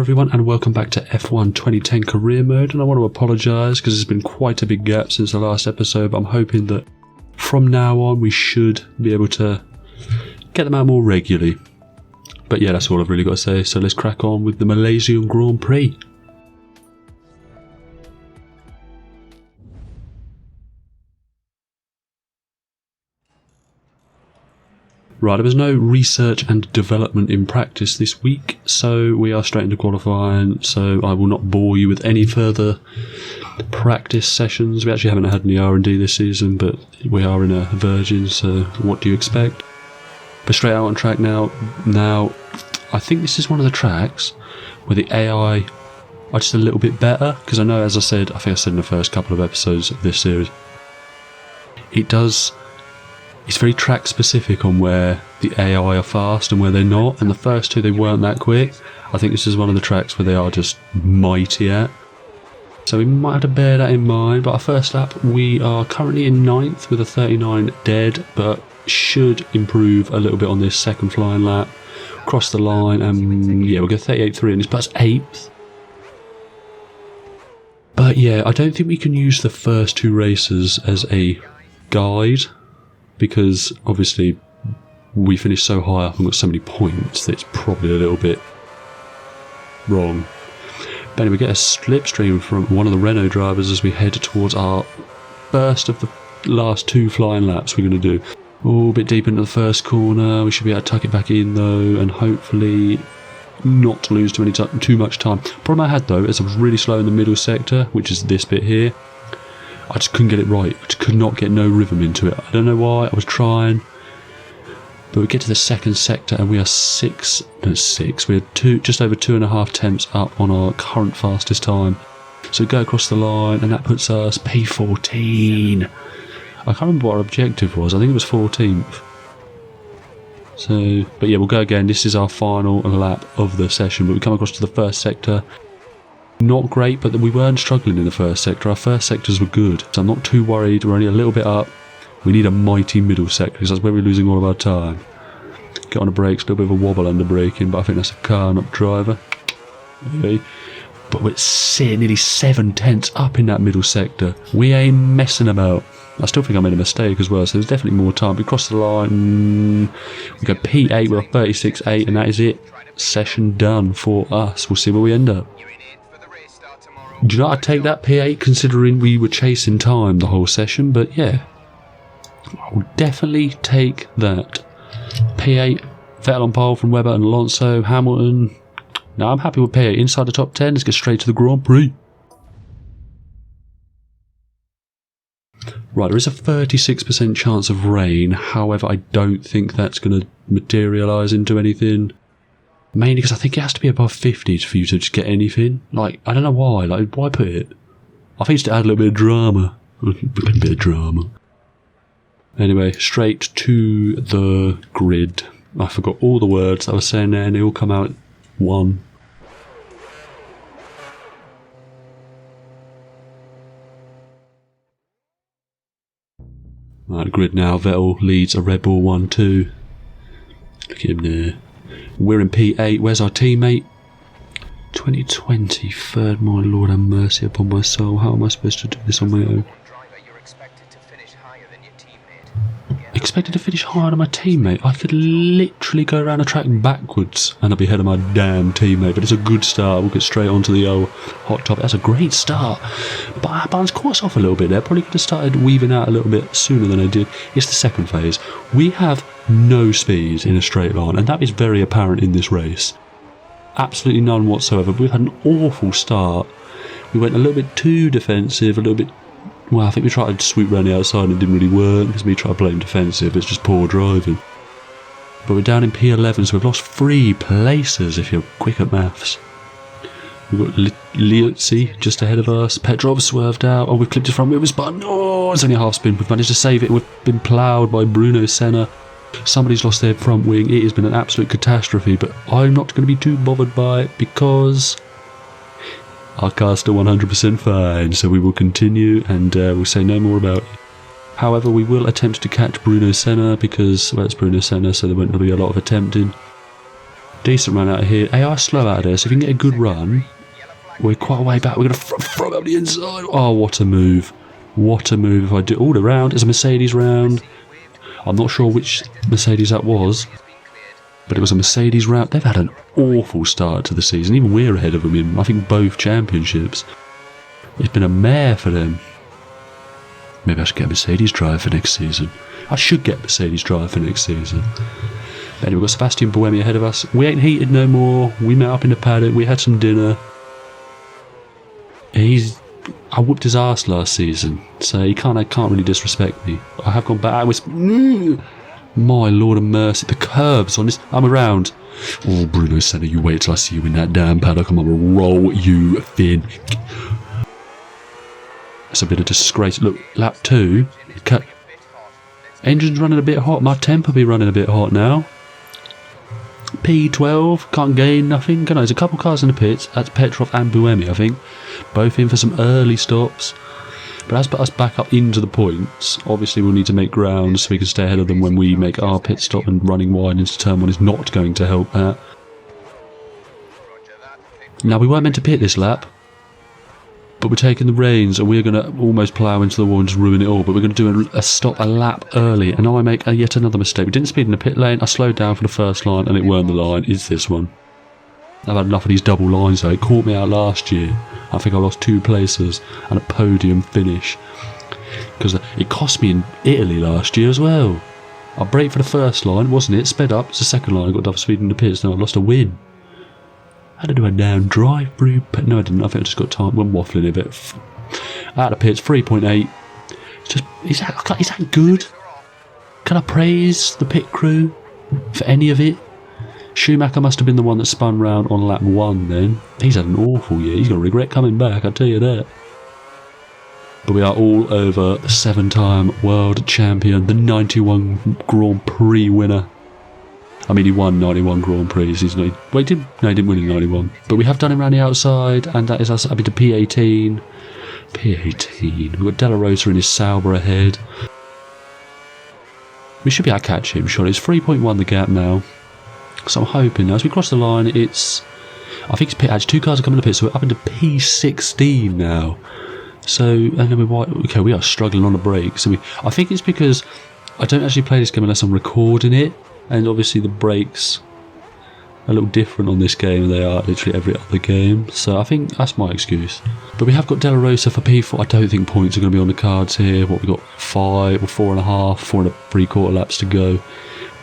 everyone, and welcome back to F1 2010 Career Mode. And I want to apologise because there's been quite a big gap since the last episode, but I'm hoping that from now on we should be able to get them out more regularly. But yeah, that's all I've really got to say, so let's crack on with the Malaysian Grand Prix. Right, there was no research and development in practice this week, so we are straight into qualifying, so I will not bore you with any further practice sessions. We actually haven't had any R&D this season, but we are in a virgin, so what do you expect? But straight out on track now, I think this is one of the tracks where the AI are just a little bit better, because I know, as I think I said in the first couple of episodes of this series, it's very track specific on where the AI are fast and where they're not, and the first two they weren't that quick. I think this is one of the tracks where they are just mighty at. So we might have to bear that in mind, but our first lap we are currently in 9th with a 39 dead, but should improve a little bit on this second flying lap. Cross the line and yeah, we'll go 38.3 and this, but that's 8th. But yeah, I don't think we can use the first two races as a guide, because obviously we finished so high up and got so many points that it's probably a little bit wrong. But anyway, we get a slipstream from one of the Renault drivers as we head towards our first of the last two flying laps we're going to do. Oh, a bit deep into the first corner. We should be able to tuck it back in though, and hopefully not lose too much time. Problem I had though is I was really slow in the middle sector, which is this bit here. I just couldn't get it right. I just could not get no rhythm into it. I don't know why. I was trying. But we get to the second sector and we are we're just over 2.5 tenths up on our current fastest time. So we go across the line and that puts us P14. I can't remember what our objective was. I think it was 14th. So, but yeah, we'll go again. This is our final lap of the session. But we come across to the first sector. Not great, but we weren't struggling in the first sector. Our first sectors were good, so I'm not too worried. We're only a little bit up. We need a mighty middle sector, because that's where we're losing all of our time. Get on the brakes, a little bit of a wobble under braking, but I think that's a car, not driver. Okay. But we're sitting nearly 7 tenths up in that middle sector. We ain't messing about. I still think I made a mistake as well, so there's definitely more time. We cross the line, we go P8 with a 36.8, and that is it. Session done for us. We'll see where we end up. Do you know, I'd take that P8 considering we were chasing time the whole session, but yeah, I will definitely take that. P8, Vettel on pole from Webber and Alonso, Hamilton. Now I'm happy with P8 inside the top 10. Let's get straight to the Grand Prix. Right, there is a 36% chance of rain, however I don't think that's going to materialise into anything. Mainly because I think it has to be above 50 for you to just get anything. Like, I don't know why. Like, why put it? I think it's to add a little bit of drama. A bit of drama. Anyway, straight to the grid. I forgot all the words I was saying there, and they all come out one. Right, the grid now. Vettel leads a Red Bull 1-2. Look at him there. We're in P8. Where's our teammate? 2020. Third. My Lord have mercy upon my soul. How am I supposed to do this on my own? Expected to finish higher than my teammate? I could literally go around the track backwards and I'll be ahead of my damn teammate. But it's a good start. We'll get straight onto the old hot topic. That's a great start. But I was caught us off a little bit there. Probably could have started weaving out a little bit sooner than I did. It's the second phase. We have no speed in a straight line, and that is very apparent in this race. Absolutely none whatsoever. We've had an awful start. We went a little bit too defensive, a little bit. Well, I think we tried to sweep around the outside and it didn't really work, because we tried to play him defensive. It's just poor driving. But we're down in P11, so we've lost 3 places if you're quick at maths. We've got Liuzzi just ahead of us. Petrov swerved out. Oh, we've clipped his front wheel with spun. Oh, it's only a half spin. We've managed to save it. We've been ploughed by Bruno Senna. Somebody's lost their front wing. It has been an absolute catastrophe, but I'm not going to be too bothered by it because our car's still 100% fine, so we will continue and we'll say no more about it. However, we will attempt to catch Bruno Senna because, well, it's Bruno Senna, so there won't be a lot of attempting. Decent run out of here. They are slow out of there, so if you can get a good run, we're quite a way back. We're going to throw up the inside. Oh, what a move. What a move. If I do all around, it's a Mercedes round. I'm not sure which Mercedes that was, but it was a Mercedes round. They've had an awful start to the season. Even we're ahead of them in, I think, both championships. It's been a mare for them. Maybe I should get a Mercedes driver for next season. I should get a Mercedes driver for next season. Anyway, we've got Sebastian Buemi ahead of us. We ain't heated no more. We met up in the paddock. We had some dinner. I whooped his arse last season, so he can't really disrespect me. I have gone back. I was... My Lord of mercy. The curbs on this... I'm around. Oh, Bruno Senna, you wait till I see you in that damn paddock. I'm going to roll you thin. That's a bit of disgrace. Look, lap 2. Engine's running a bit hot. My temper be running a bit hot now. P12, can't gain nothing. There's a couple cars in the pits. That's Petrov and Buemi, I think. Both in for some early stops. But that's put us back up into the points. Obviously, we'll need to make ground so we can stay ahead of them when we make our pit stop, and running wide into turn 1 is not going to help that. Now, we weren't meant to pit this lap, but we're taking the reins and we're going to almost plough into the wall and just ruin it all. But we're going to do a stop a lap early, and I make yet another mistake. We didn't speed in the pit lane. I slowed down for the first line and it weren't the line. It's this one. I've had enough of these double lines though. It caught me out last year. I think I lost 2 places and a podium finish, because it cost me in Italy last year as well. I braked for the first line, wasn't it? Sped up. It's the second line. I got double speed in the pits. Now I lost a win. I had to do a down drive through. No, I didn't. I think I just got time. Went waffling a bit. Out of pits, 3.8. It's just, is that good? Can I praise the pit crew for any of it? Schumacher must have been the one that spun round on lap 1 then. He's had an awful year. He's going to regret coming back, I tell you that. But we are all over the 7-time world champion, the 91 Grand Prix winner. I mean, he won 91 Grand Prix. He's not, he didn't win in 91. But we have done him around the outside, and that is us up into P18. P18. We've got Della Rosa in his Sauber ahead. We should be able to catch him, surely. It's 3.1 the gap now. So I'm hoping, as we cross the line, I think it's pit edge. 2 cars are coming to pit, so we're up into P16 now. So, and then we are struggling on the brakes. So I think it's because I don't actually play this game unless I'm recording it, and obviously the brakes are a little different on this game than they are literally every other game. So I think that's my excuse. But we have got Della Rosa for P4. I don't think points are going to be on the cards here. What, we've got 5 or 4.5, 4.75 laps to go.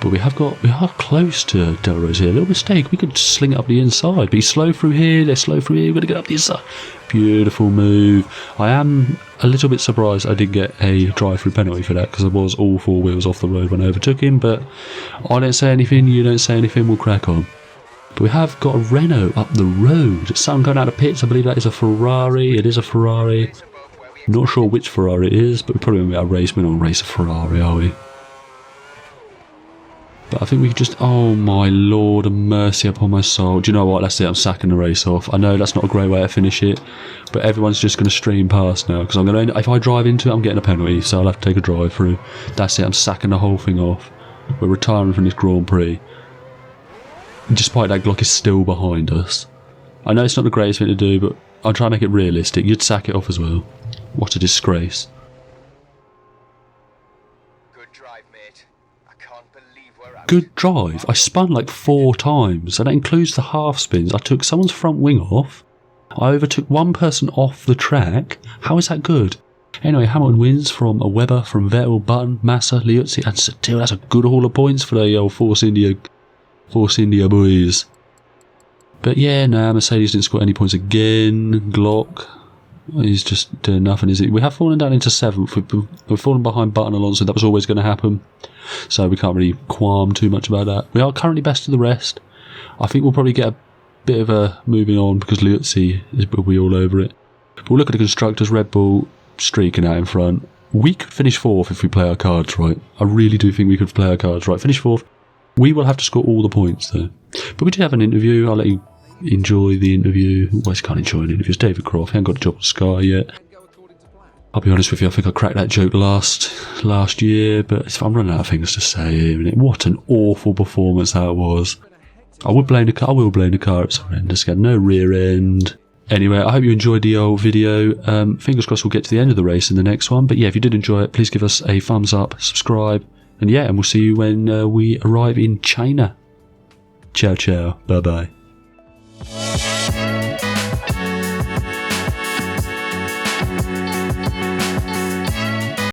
But we are close to Della Rosa here. A little mistake. We could sling it up the inside. But he's slow through here. They're slow through here. We've got to get up the inside. Beautiful move. I am a little bit surprised I didn't get a drive-through penalty for that, because I was all 4 wheels off the road when I overtook him. But I don't say anything. You don't say anything. We'll crack on. But we have got a Renault up the road. Something going out of pits. I believe that is a Ferrari. It is a Ferrari. Not sure which Ferrari it is, but we probably won't be able to race. We don't race a Ferrari, are we? But I think we could just... Oh my Lord of mercy upon my soul. Do you know what? That's it. I'm sacking the race off. I know that's not a great way to finish it, but everyone's just going to stream past now, because I'm going to... If I drive into it, I'm getting a penalty, so I'll have to take a drive through. That's it. I'm sacking the whole thing off. We're retiring from this Grand Prix. Despite that, Glock is still behind us. I know it's not the greatest thing to do, but I'll try and make it realistic. You'd sack it off as well. What a disgrace. Good drive. I spun like 4 times, and that includes the half spins. I took someone's front wing off. I overtook one person off the track. How is that good? Anyway, Hamilton wins from a Webber, from Vettel, Button, Massa, Liuzzi, and Satil. That's a good haul of points for the old Force India boys. But yeah, no, Mercedes didn't score any points again. Glock, he's just doing nothing, is it? We have fallen down into 7th. We've fallen behind Button Alonso. That was always going to happen, so we can't really qualm too much about that. We are currently best of the rest. I think we'll probably get a bit of a moving on, because Liuzzi will be all over it. But we'll look at the constructors. Red Bull streaking out in front. We could finish 4th if we play our cards right. I really do think we could play our cards right. Finish 4th. We will have to score all the points though. But we did have an interview. I'll let you enjoy the interview. Always can't enjoy an interview. It's David Croft. He hasn't got a job at Sky yet. I'll be honest with you, I think I cracked that joke last year, but I'm running out of things to say here. What an awful performance that was. I will blame the car. It's horrendous. Got no rear end. Anyway, I hope you enjoyed the old video. Fingers crossed we'll get to the end of the race in the next one. But yeah, if you did enjoy it, please give us a thumbs up, subscribe, and yeah, and we'll see you when we arrive in China. Ciao, ciao. Bye-bye.